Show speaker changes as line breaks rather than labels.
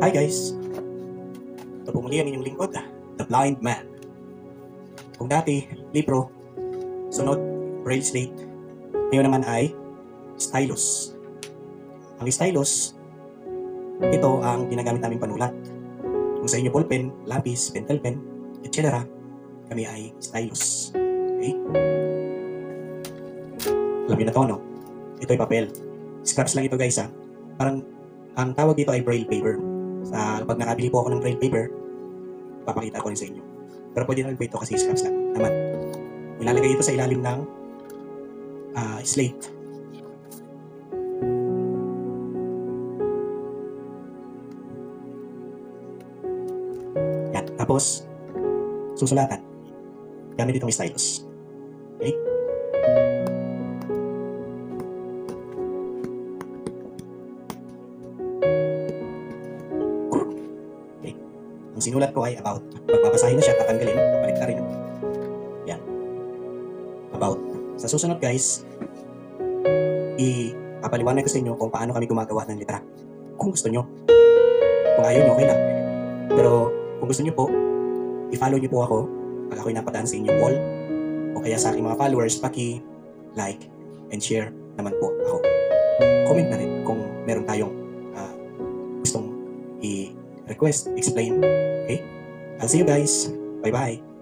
Hi guys! Ito po muli ang inyong lingkod, The Blind Man. Kung dati, libro, sunod, braille slate, ngayon naman ay stylus. Ang stylus, ito ang ginagamit namin panulat. Kung sa inyo ballpen, lapis, pentel pen, etc., kami ay stylus. Okay? Alam niyo na to, no? Ito ay papel. Scraps lang ito guys, ha? Parang, ang tawag dito ay braille paper. Pag nakabili po ako ng braille paper, papakita ko rin sa inyo. Pero pwede na rin po ito kasi scraps lang naman. Ilalagay ito sa ilalim ng slate. Yan. Tapos, susulatan. Gamit itong stylus. Okay? Ang sinulat ko ay about. Pagbabasahin na siya, tatanggalin, babalik na rin. Yan. About. Sa susunod guys, ipapaliwanag ko sa inyo kung paano kami gumagawa ng letra. Kung gusto nyo. Kung ayaw nyo, okay lang. Pero kung gusto nyo po, i-follow nyo po ako pag ako'y napadaan sa inyong wall o kaya sa aking mga followers, paki-like and share naman po ako. Comment na rin kung meron tayong gustong i-request, explain. Okay? I'll see you guys. Bye-bye.